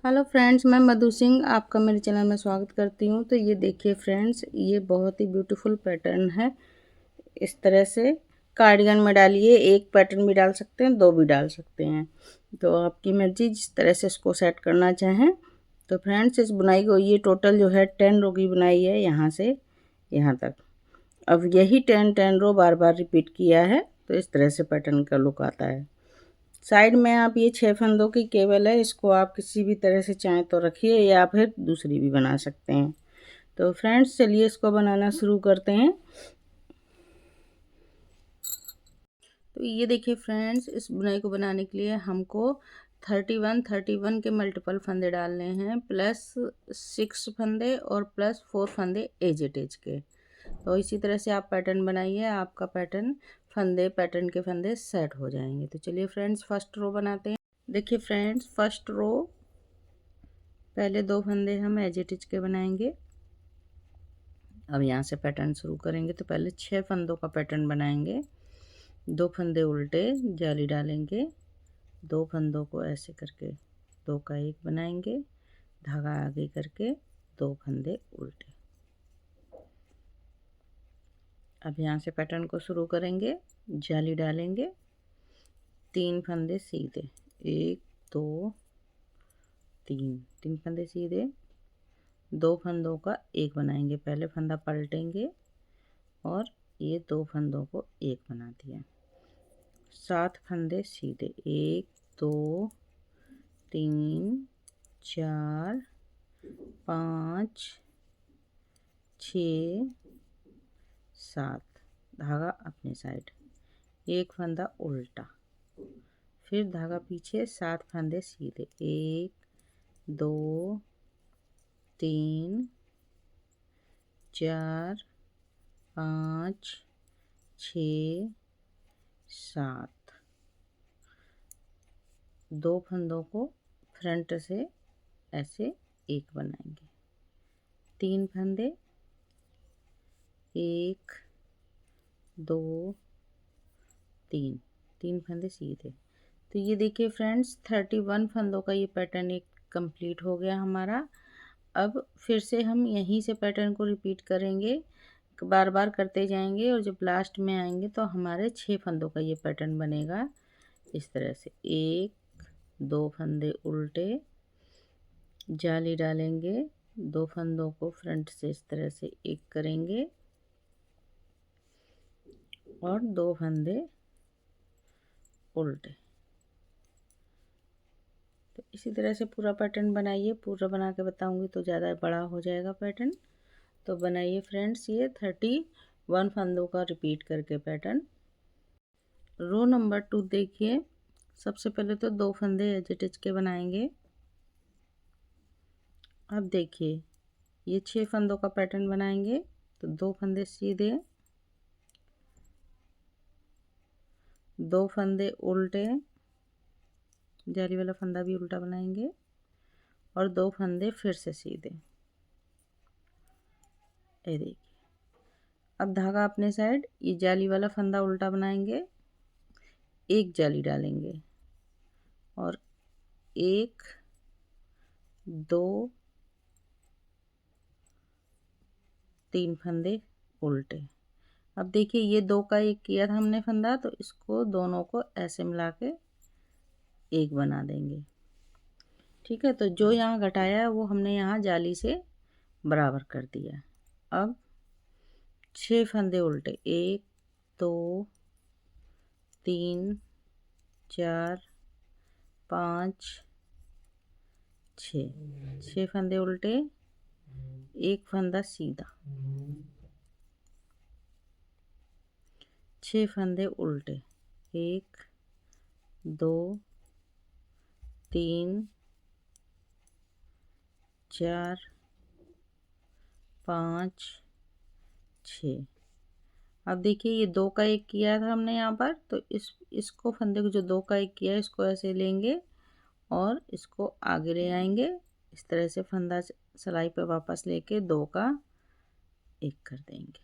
Hello friends, मैं मधु सिंह आपका मेरे चैनल में स्वागत करती हूँ। तो ये देखिए फ्रेंड्स, ये बहुत ही ब्यूटीफुल पैटर्न है। इस तरह से कार्डिगन में डालिए, एक पैटर्न भी डाल सकते हैं, दो भी डाल सकते हैं, तो आपकी मर्जी जिस तरह से इसको सेट करना चाहें। तो फ्रेंड्स, इस बुनाई को ये टोटल जो है 10 रो की बुनाई है, यहाँ से यहाँ तक। अब यही 10 रो बार बार रिपीट किया है, तो इस तरह से पैटर्न का लुक आता है। साइड में आप ये 6 फंदों की केबल है, इसको आप किसी भी तरह से चाहें तो रखिए या फिर दूसरी भी बना सकते हैं। तो फ्रेंड्स, चलिए इसको बनाना शुरू करते हैं। तो ये देखिए फ्रेंड्स, इस बुनाई को बनाने के लिए हमको 31 के मल्टीपल फंदे डालने हैं, प्लस 6 फंदे और प्लस 4 फंदे एज इट इज के। तो इसी तरह से आप पैटर्न बनाइए, आपका पैटर्न के फंदे सेट हो जाएंगे। तो चलिए फ्रेंड्स, फर्स्ट रो बनाते हैं। देखिए फ्रेंड्स, फर्स्ट रो पहले 2 फंदे हम एज इट इज के बनाएंगे। अब यहाँ से पैटर्न शुरू करेंगे। तो पहले 6 फंदों का पैटर्न बनाएंगे। 2 फंदे उल्टे जाली डालेंगे, 2 फंदों को ऐसे करके 2 का 1 बनाएंगे, धागा आगे करके 2 फंदे उल्टे। अब यहाँ से पैटर्न को शुरू करेंगे, जाली डालेंगे, 3 फंदे सीधे, 1 2 3 फंदे सीधे, 2 फंदों का 1 बनाएंगे। पहले फंदा पलटेंगे और ये 2 फंदों को 1 बना दिया। 7 फंदे सीधे, 1 2 3 4 5 6 7, धागा अपने साइड, 1 फंदा उल्टा, फिर धागा पीछे, 7 फंदे सीधे, 1 2 3 4 5 6 7, 2 फंदों को फ्रंट से ऐसे 1 बनाएंगे, 3 फंदे, 1 2 3 फंदे सीधे। तो ये देखिए फ्रेंड्स, 31 फंदों का ये पैटर्न एक कंप्लीट हो गया हमारा। अब फिर से हम यहीं से पैटर्न को रिपीट करेंगे, बार बार करते जाएंगे, और जब लास्ट में आएंगे तो हमारे 6 फंदों का ये पैटर्न बनेगा। इस तरह से 1 2 फंदे उल्टे, जाली डालेंगे, 2 फंदों को फ्रंट से इस तरह से 1 करेंगे और 2 फंदे उल्टे। तो इसी तरह से पूरा पैटर्न बनाइए। पूरा बना के बताऊंगी तो ज़्यादा बड़ा हो जाएगा पैटर्न। तो बनाइए फ्रेंड्स, ये 31 फंदों का रिपीट करके पैटर्न। रो नंबर 2 देखिए, सबसे पहले तो 2 फंदे एज इट इज के बनाएंगे। अब देखिए, ये 6 फंदों का पैटर्न बनाएंगे। तो 2 फंदे सीधे, 2 फंदे उल्टे, जाली वाला फंदा भी उल्टा बनाएंगे, और 2 फंदे फिर से सीधे। ये देखिए, अब धागा अपने साइड, ये जाली वाला फंदा उल्टा बनाएंगे, 1 जाली डालेंगे और 1 2 3 फंदे उल्टे। अब देखिए, ये 2 का 1 किया था हमने फंदा, तो इसको दोनों को ऐसे मिला के 1 बना देंगे। ठीक है, तो जो यहाँ घटाया है वो हमने यहाँ जाली से बराबर कर दिया। अब 6 फंदे उल्टे, 1 2 3 4 5 6 फंदे उल्टे, 1 फंदा सीधा, 6 फंदे उल्टे, 1 2 3 4 5 6। अब देखिए, ये 2 का 1 किया था हमने यहाँ पर, तो इसको फंदे को जो 2 का 1 किया है, इसको ऐसे लेंगे और इसको आगे ले आएंगे। इस तरह से फंदा सिलाई पे वापस लेके 2 का 1 कर देंगे।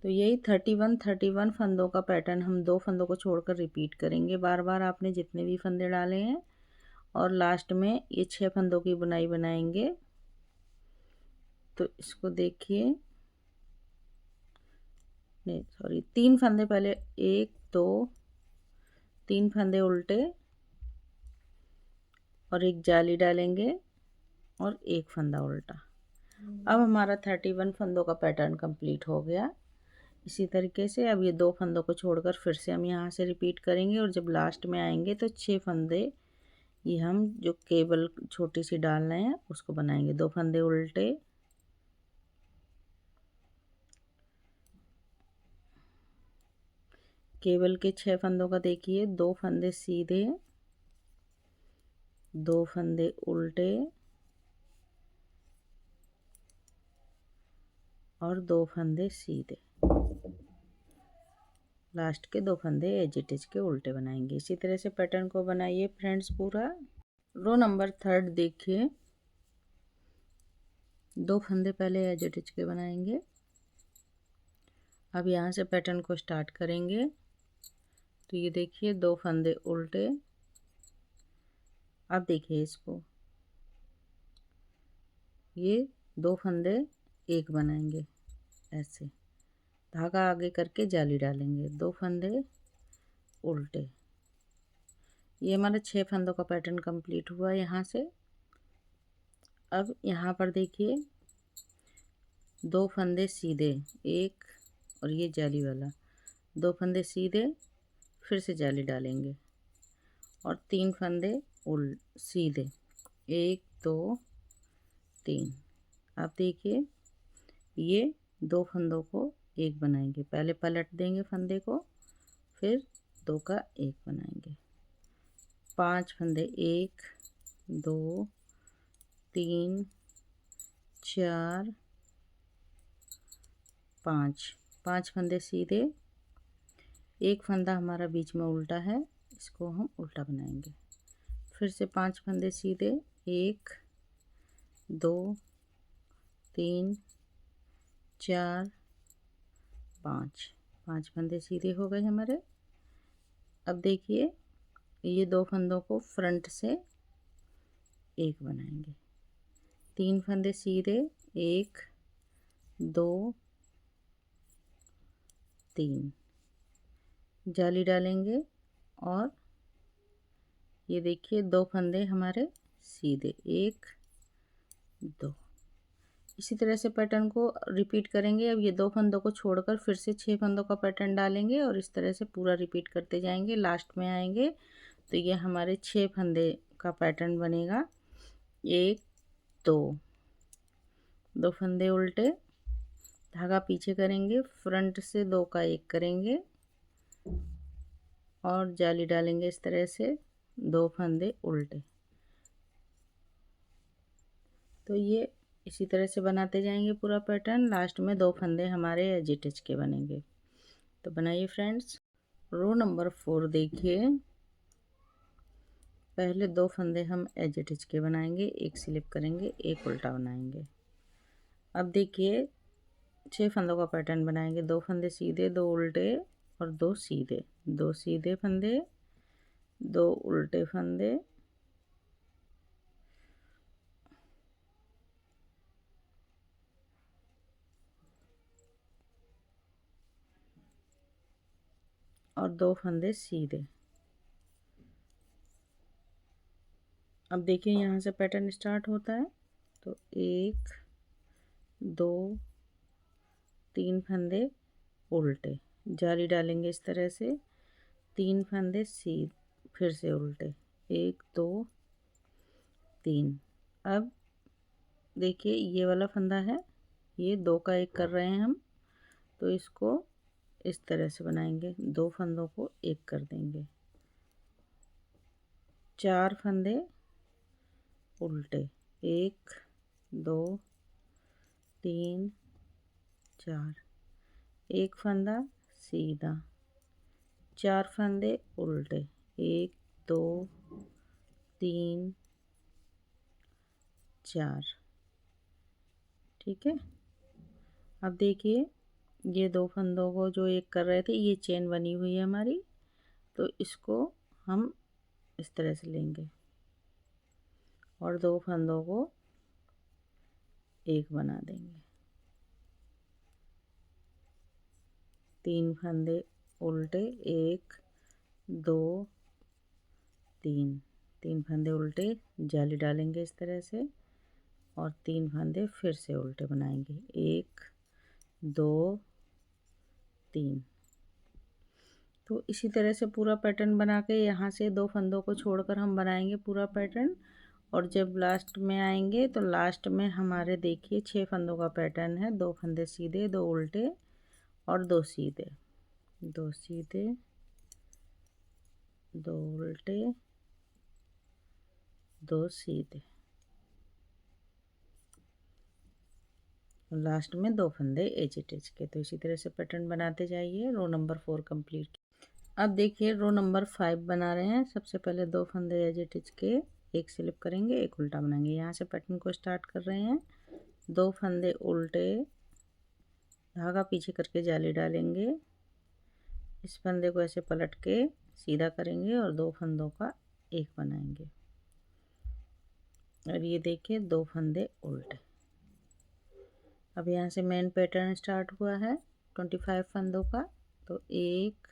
तो यही 31 फंदों का पैटर्न हम 2 फंदों को छोड़कर रिपीट करेंगे बार बार। आपने जितने भी फंदे डाले हैं, और लास्ट में ये 6 फंदों की बुनाई बनाएंगे। तो इसको देखिए, नहीं सॉरी, 3 फंदे पहले, 1 2 3 फंदे उल्टे और एक जाली डालेंगे और एक फंदा उल्टा। अब हमारा 31 फंदों का पैटर्न कंप्लीट हो गया। इसी तरीके से अब ये 2 फंदों को छोड़कर फिर से हम यहाँ से रिपीट करेंगे और जब लास्ट में आएंगे तो 6 फंदे ये हम जो केबल छोटी सी डाल रहे हैं उसको बनाएंगे। 2 फंदे उल्टे, केबल के 6 फंदों का देखिए, 2 फंदे सीधे, 2 फंदे उल्टे और 2 फंदे सीधे। लास्ट के 2 फंदे एज इट इज के उल्टे बनाएंगे। इसी तरह से पैटर्न को बनाइए फ्रेंड्स पूरा। रो नंबर 3 देखिए, 2 फंदे पहले एज इट इज के बनाएंगे। अब यहाँ से पैटर्न को स्टार्ट करेंगे। तो ये देखिए 2 फंदे उल्टे। अब देखिए इसको, ये 2 फंदे एक बनाएंगे, ऐसे धागा आगे करके जाली डालेंगे, 2 फंदे उल्टे। ये हमारा 6 फंदों का पैटर्न कंप्लीट हुआ यहाँ से। अब यहाँ पर देखिए 2 फंदे सीधे, एक और ये जाली वाला, 2 फंदे सीधे, फिर से जाली डालेंगे और 3 फंदे सीधे, 1 2 3। अब देखिए ये 2 फंदों को एक बनाएंगे, पहले पलट देंगे फंदे को, फिर 2 का एक बनाएंगे। 5 फंदे, 1 2 3 4 5 फंदे सीधे, एक फंदा हमारा बीच में उल्टा है, इसको हम उल्टा बनाएंगे। फिर से 5 फंदे सीधे, 1 2 3 4 5 फंदे सीधे हो गए हमारे। अब देखिए ये 2 फंदों को फ्रंट से एक बनाएंगे, 3 फंदे सीधे, 1 2 3, जाली डालेंगे और ये देखिए 2 फंदे हमारे सीधे, 1 2। इसी तरह से पैटर्न को रिपीट करेंगे। अब ये 2 फंदों को छोड़कर फिर से 6 फंदों का पैटर्न डालेंगे और इस तरह से पूरा रिपीट करते जाएंगे। लास्ट में आएंगे तो ये हमारे 6 फंदे का पैटर्न बनेगा। 1 2 फंदे उल्टे, धागा पीछे करेंगे, फ्रंट से 2 का एक करेंगे और जाली डालेंगे इस तरह से, 2 फंदे उल्टे। तो ये इसी तरह से बनाते जाएंगे पूरा पैटर्न। लास्ट में 2 फंदे हमारे एज इट इज के बनेंगे। तो बनाइए फ्रेंड्स। रो नंबर 4 देखिए, पहले 2 फंदे हम एज इट इज के बनाएंगे, एक स्लिप करेंगे, एक उल्टा बनाएंगे। अब देखिए 6 फंदों का पैटर्न बनाएंगे। 2 फंदे सीधे, 2 उल्टे और 2 सीधे, 2 सीधे फंदे, 2 उल्टे फंदे और 2 फंदे सीधे। अब देखिए यहाँ से पैटर्न स्टार्ट होता है। तो 1 2 3 फंदे उल्टे, जाली डालेंगे इस तरह से, 3 फंदे सीधे, फिर से उल्टे, 1 2 3। अब देखिए ये वाला फंदा है, ये 2 का एक कर रहे हैं हम, तो इसको इस तरह से बनाएंगे, 2 फंदों को एक कर देंगे, 4 फंदे उल्टे, 1 2 3 4, एक फंदा सीधा, 4 फंदे उल्टे, 1 2 3 4। ठीक है। अब देखिए ये 2 फंदों को जो एक कर रहे थे, ये चेन बनी हुई है हमारी, तो इसको हम इस तरह से लेंगे, और 2 फंदों को एक बना देंगे। 3 फंदे उल्टे, 1 2 3, 3 फंदे उल्टे, जाली डालेंगे इस तरह से और 3 फंदे फिर से उल्टे बनाएंगे, 1 2 3। तो इसी तरह से पूरा पैटर्न बना के यहाँ से 2 फंदों को छोड़कर हम बनाएंगे पूरा पैटर्न। और जब लास्ट में आएंगे तो लास्ट में हमारे देखिए 6 फंदों का पैटर्न है। 2 फंदे सीधे, 2 उल्टे और 2 सीधे, 2 सीधे, 2 उल्टे, 2 सीधे, लास्ट में 2 फंदे एज इट इज के। तो इसी तरह से पैटर्न बनाते जाइए। Row number 4 complete. अब देखिए रो नंबर 5 बना रहे हैं। सबसे पहले 2 फंदे एज इट इज के, एक स्लिप करेंगे, एक उल्टा बनाएंगे। यहाँ से पैटर्न को स्टार्ट कर रहे हैं। 2 फंदे उल्टे, धागा पीछे करके जाली डालेंगे, इस फंदे को ऐसे पलट के सीधा करेंगे और 2 फंदों का एक बनाएंगे। और ये देखिए 2 फंदे उल्टे। अब यहाँ से मेन पैटर्न स्टार्ट हुआ है 25 फंदों का। तो 1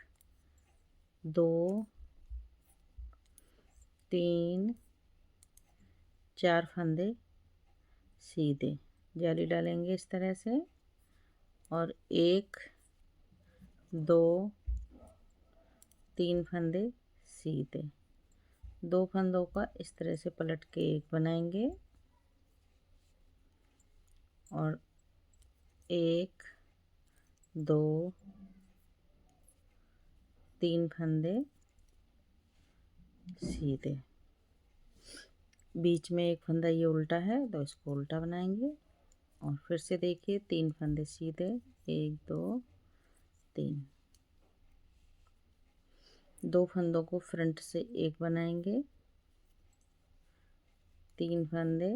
2 3 4 फंदे सीधे, जाली डालेंगे इस तरह से और 1 2 3 फंदे सीधे, 2 फंदों का इस तरह से पलट के एक बनाएंगे और 1 2 3 फंदे सीधे, बीच में एक फंदा ये उल्टा है तो इसको उल्टा बनाएंगे और फिर से देखिए 3 फंदे सीधे, 1 2 3, 2 फंदों को फ्रंट से एक बनाएंगे, 3 फंदे,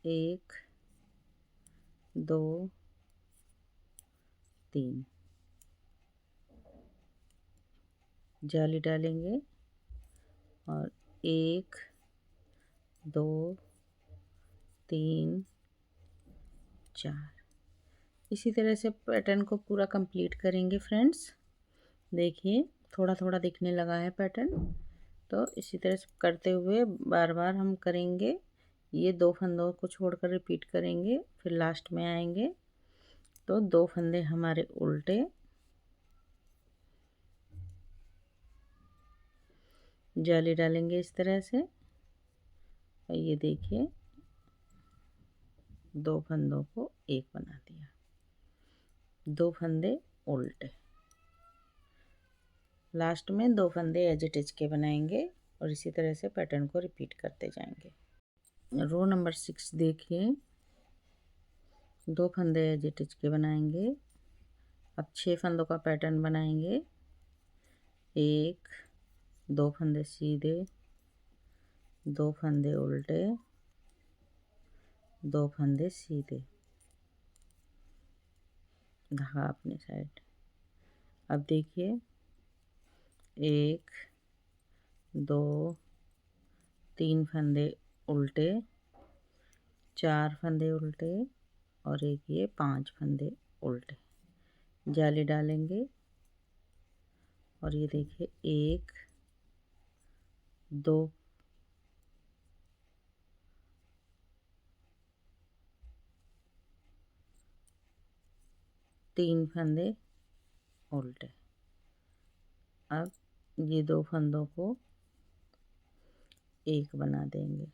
1 2 3, जाली डालेंगे और 1 2 3 4। इसी तरह से पैटर्न को पूरा कंप्लीट करेंगे फ्रेंड्स। देखिए थोड़ा थोड़ा दिखने लगा है पैटर्न। तो इसी तरह से करते हुए बार बार हम करेंगे। ये 2 फंदों को छोड़कर रिपीट करेंगे, फिर लास्ट में आएंगे तो 2 फंदे हमारे उल्टे, जाली डालेंगे इस तरह से और ये देखिए 2 फंदों को एक बना दिया, 2 फंदे उल्टे, लास्ट में 2 फंदे एज इट इज के बनाएंगे और इसी तरह से पैटर्न को रिपीट करते जाएंगे। रो नंबर 6 देखिए 2 फंदे एज इट इज के बनाएंगे। अब 6 फंदों का पैटर्न बनाएंगे। 1 2 फंदे सीधे, 2 फंदे उल्टे, 2 फंदे सीधे, धागा अपनी साइड। अब देखिए 1 2 3 फंदे उल्टे, 4 फंदे उल्टे और एक ये 5 फंदे उल्टे, जाली डालेंगे और ये देखिए 1 2 3 फंदे उल्टे। अब ये 2 फंदों को एक बना देंगे।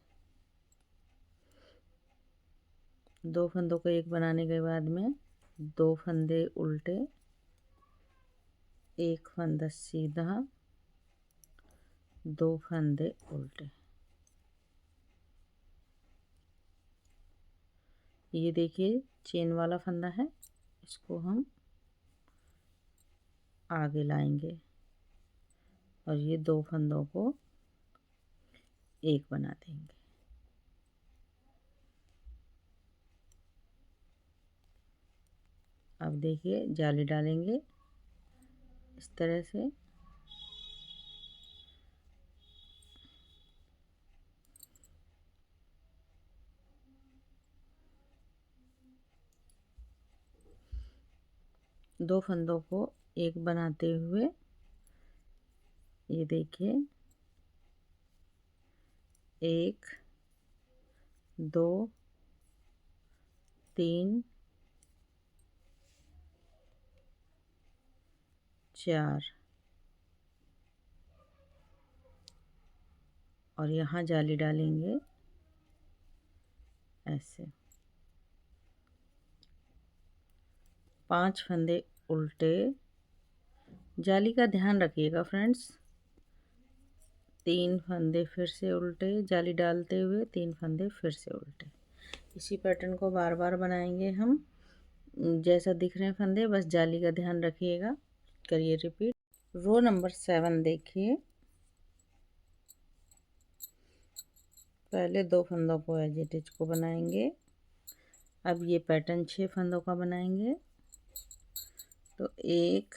2 फंदों को एक बनाने के बाद में 2 फंदे उल्टे, 1 फंदा सीधा, 2 फंदे उल्टे। ये देखिए चेन वाला फंदा है, इसको हम आगे लाएंगे और ये 2 फंदों को एक बना देंगे। अब देखिए जाली डालेंगे इस तरह से दो फंदों को एक बनाते हुए ये देखिए 1 2 3 4 और यहाँ जाली डालेंगे ऐसे 5 फंदे उल्टे। जाली का ध्यान रखिएगा फ्रेंड्स। 3 फंदे फिर से उल्टे, जाली डालते हुए 3 फंदे फिर से उल्टे। इसी पैटर्न को बार बार बनाएंगे हम। जैसा दिख रहे हैं फंदे, बस जाली का ध्यान रखिएगा। करिए रिपीट। रो नंबर 7 देखिए, पहले 2 फंदों को एज इट इज को बनाएंगे। अब ये पैटर्न 6 फंदों का बनाएंगे। तो 1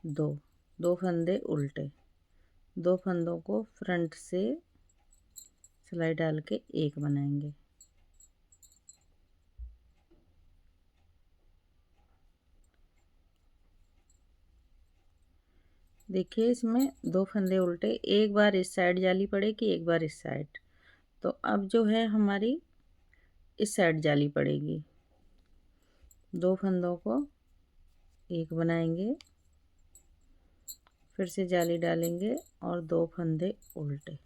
2 2 फंदे उल्टे, 2 फंदों को फ्रंट से सिलाई डाल के एक बनाएंगे। देखिए इसमें 2 फंदे उल्टे, एक बार इस साइड जाली पड़ेगी, एक बार इस साइड। तो अब जो है हमारी इस साइड जाली पड़ेगी। 2 फंदों को एक बनाएंगे, फिर से जाली डालेंगे और 2 फंदे उल्टे।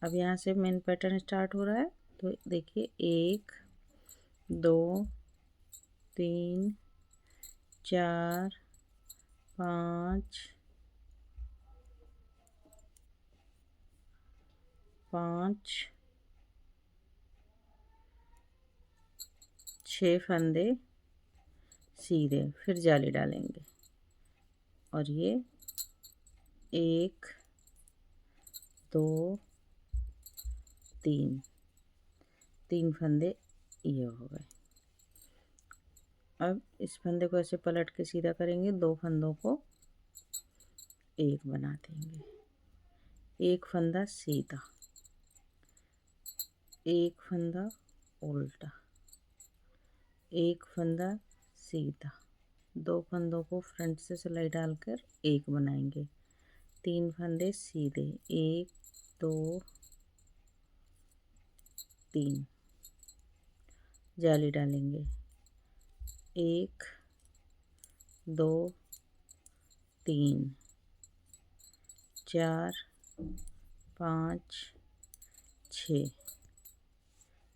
अब यहाँ से मेन पैटर्न स्टार्ट हो रहा है। तो देखिए 1 2 3 4 5 6 फंदे सीधे, फिर जाली डालेंगे और ये 1 2 3 फंदे ये हो गए। अब इस फंदे को ऐसे पलट के सीधा करेंगे, 2 फंदों को एक बना देंगे। एक फंदा सीधा, एक फंदा उल्टा, एक फंदा सीधा, 2 फंदों को फ्रंट से सिलाई डालकर एक बनाएंगे। 3 फंदे सीधे, 1 2 3, जाली डालेंगे 1 2 3 4 5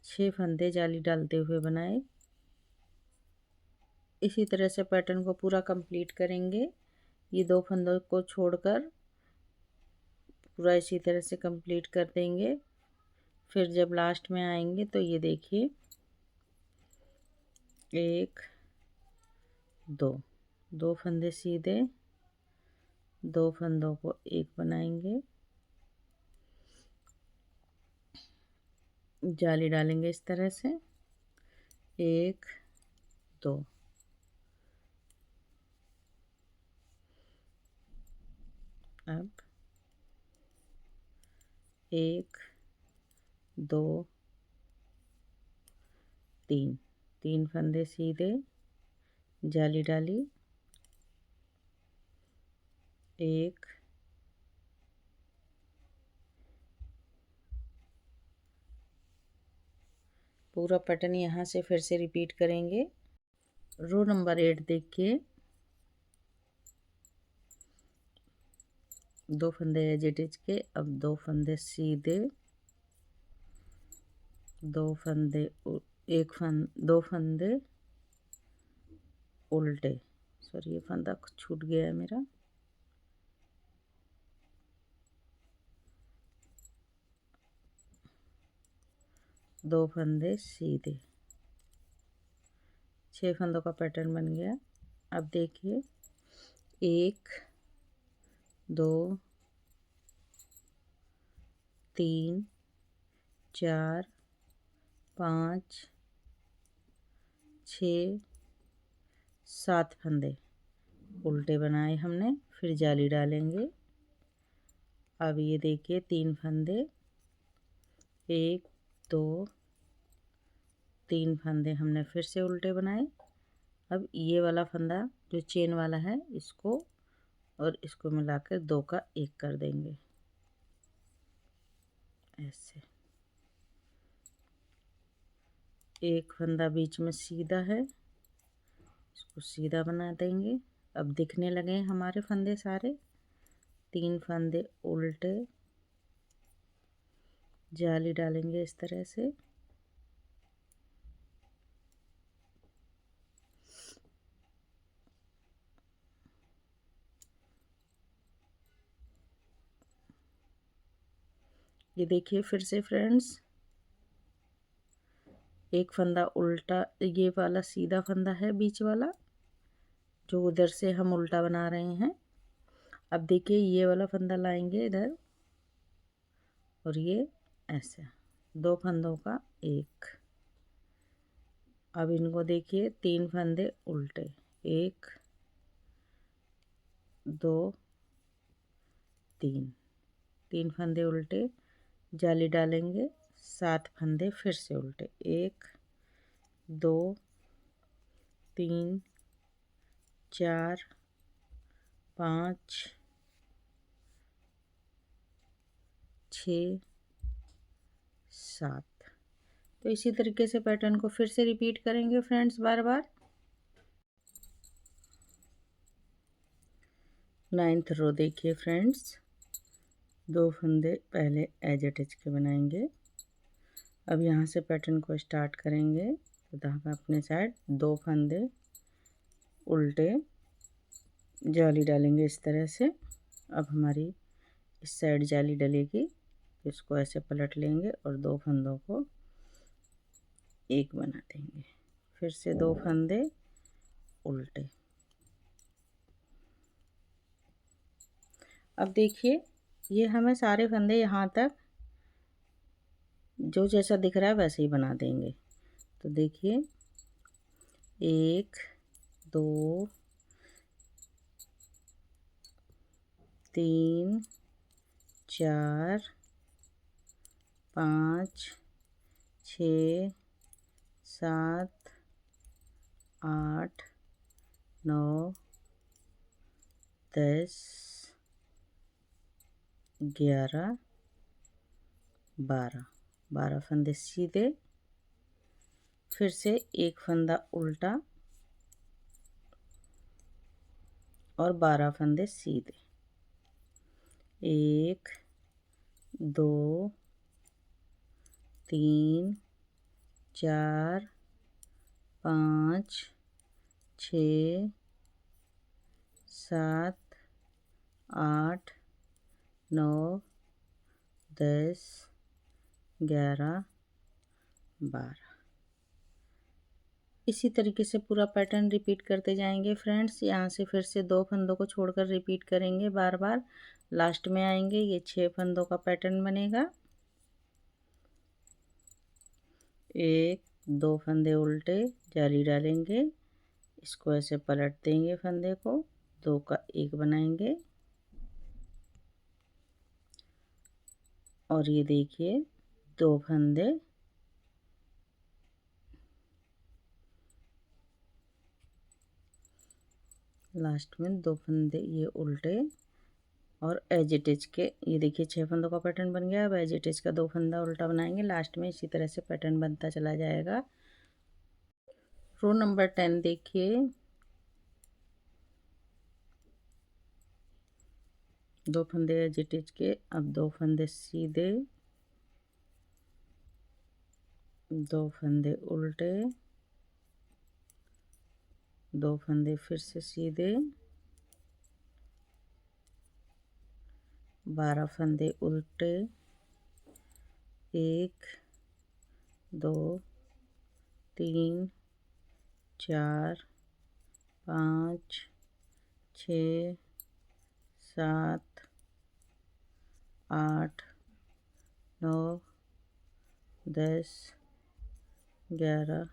6 फंदे जाली डालते हुए बनाए। इसी तरह से पैटर्न को पूरा कंप्लीट करेंगे। ये 2 फंदों को छोड़कर पूरा इसी तरह से कंप्लीट कर देंगे। फिर जब लास्ट में आएंगे तो ये देखिए 1 2 फंदे सीधे, 2 फंदों को एक बनाएंगे, जाली डालेंगे इस तरह से 1 2। अब 1 2 3 फंदे सीधे, जाली डाली 1 पूरा पैटर्न यहाँ से फिर से रिपीट करेंगे। रो नंबर 8 देखिए, 2 फंदे एज इट इज के, अब 2 फंदे सीधे, 2 फंदे 2 फंदे उल्टे। सॉरी ये फंदा छूट गया है मेरा। दो फंदे सीधे, 6 फंदों का पैटर्न बन गया। अब देखिए 1 2 3 4 5 6 7 फंदे उल्टे बनाए हमने, फिर जाली डालेंगे। अब ये देखिए 3 फंदे, 1 2 3 फंदे हमने फिर से उल्टे बनाए। अब ये वाला फंदा जो चेन वाला है इसको और इसको मिलाकर 2 का 1 कर देंगे ऐसे। एक फंदा बीच में सीधा है, इसको सीधा बना देंगे। अब दिखने लगे हमारे फंदे सारे। 3 फंदे उल्टे, जाली डालेंगे इस तरह से। ये देखिए फिर से फ्रेंड्स, एक फंदा उल्टा, ये वाला सीधा फंदा है बीच वाला जो उधर से हम उल्टा बना रहे हैं। अब देखिए ये वाला फंदा लाएंगे इधर और ये ऐसे 2 फंदों का 1। अब इनको देखिए 3 फंदे उल्टे, 1 2 3, 3 फंदे उल्टे, जाली डालेंगे। 7 फंदे फिर से उल्टे, 1 2 3 4 5 6 7। तो इसी तरीके से पैटर्न को फिर से रिपीट करेंगे फ्रेंड्स बार बार। 9th रो देखिए फ्रेंड्स, 2 फंदे पहले एज अटैच के बनाएंगे। अब यहाँ से पैटर्न को स्टार्ट करेंगे तो धागा अपने साइड, 2 फंदे उल्टे, जाली डालेंगे इस तरह से। अब हमारी इस साइड जाली डलेगी, इसको ऐसे पलट लेंगे और 2 फंदों को 1 बना देंगे। फिर से 2 फंदे उल्टे। अब देखिए ये हमें सारे फंदे यहाँ तक जो जैसा दिख रहा है वैसे ही बना देंगे। तो देखिए 1 2 3 4 5 6 7 8 9 10 11 12, 12 फंदे सीधे, फिर से 1 फंदा उल्टा और 12 फंदे सीधे। 1 2 3 4 5 6 7 8 9 10 11 12। इसी तरीके से पूरा पैटर्न रिपीट करते जाएंगे फ्रेंड्स। यहाँ से फिर से 2 फंदों को छोड़कर रिपीट करेंगे बार बार। लास्ट में आएंगे, ये 6 फंदों का पैटर्न बनेगा। 1 2 फंदे उल्टे, जाली डालेंगे, इसको ऐसे पलट देंगे, फंदे को 2 का 1 बनाएंगे और ये देखिए 2 फंदे लास्ट में, 2 फंदे ये उल्टे और एज इट इज के, ये देखिए 6 फंदों का पैटर्न बन गया। अब एज इट इज का 2 फंदा उल्टा बनाएंगे, लास्ट में इसी तरह से पैटर्न बनता चला जाएगा। रो नंबर 10 देखिए, 2 फंदे एज इट इज के, अब 2 फंदे सीधे, 2 फंदे उल्टे, 2 फंदे फिर से सीधे, 12 फंदे उल्टे, 1 2 3 4 5 6 7 8 9 10 11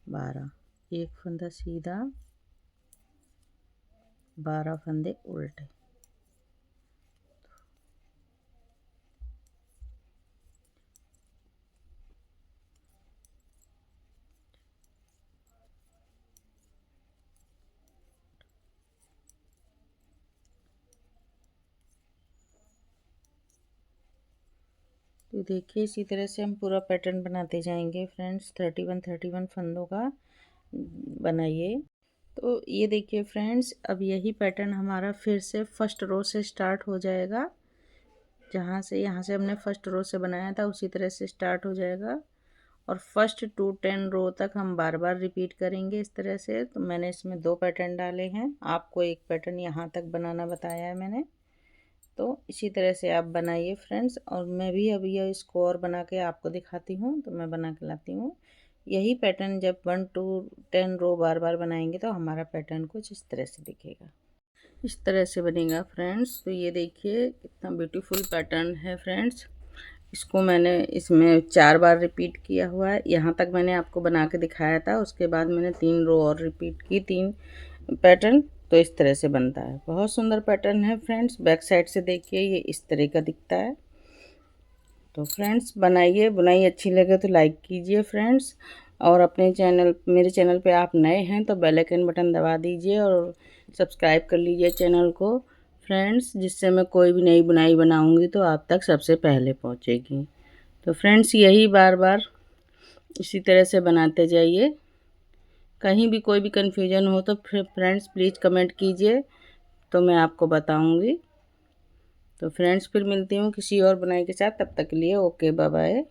12, 1 फंदा सीधा, 12 फंदे उल्टे। तो देखिए इसी तरह से हम पूरा पैटर्न बनाते जाएंगे फ्रेंड्स। 31 फंदों का बनाइए। तो ये देखिए फ्रेंड्स, अब यही पैटर्न हमारा फिर से फर्स्ट रो से स्टार्ट हो जाएगा। यहाँ से हमने फर्स्ट रो से बनाया था उसी तरह से स्टार्ट हो जाएगा और फर्स्ट टू 10 रो तक हम बार बार रिपीट करेंगे इस तरह से। तो मैंने इसमें 2 पैटर्न डाले हैं, आपको एक पैटर्न यहाँ तक बनाना बताया है मैंने। तो इसी तरह से आप बनाइए फ्रेंड्स। और मैं भी अभी ये इसको और बना के आपको दिखाती हूँ, तो मैं बना के लाती हूँ। यही पैटर्न जब 1 to 10 रो बार बार बनाएंगे तो हमारा पैटर्न कुछ इस तरह से दिखेगा, इस तरह से बनेगा फ्रेंड्स। तो ये देखिए कितना ब्यूटीफुल पैटर्न है फ्रेंड्स। इसको मैंने इसमें 4 बार रिपीट किया हुआ है। यहाँ तक मैंने आपको बना के दिखाया था, उसके बाद मैंने 3 रो और रिपीट की, 3 पैटर्न। तो इस तरह से बनता है, बहुत सुंदर पैटर्न है फ्रेंड्स। बैक साइड से देखिए ये इस तरह का दिखता है। तो फ्रेंड्स बनाइए, बुनाई अच्छी लगे तो लाइक कीजिए फ्रेंड्स। और अपने चैनल, मेरे चैनल पे आप नए हैं तो बेल आइकन बटन दबा दीजिए और सब्सक्राइब कर लीजिए चैनल को फ्रेंड्स, जिससे मैं कोई भी नई बुनाई बनाऊंगी तो आप तक सबसे पहले पहुंचेगी। तो फ्रेंड्स यही बार बार इसी तरह से बनाते जाइए। कहीं भी कोई भी कन्फ्यूजन हो तो फिर फ्रेंड्स प्लीज़ कमेंट कीजिए, तो मैं आपको बताऊंगी। तो फ्रेंड्स फिर मिलती हूँ किसी और बुनाई के साथ, तब तक के लिए ओके बाय बाय।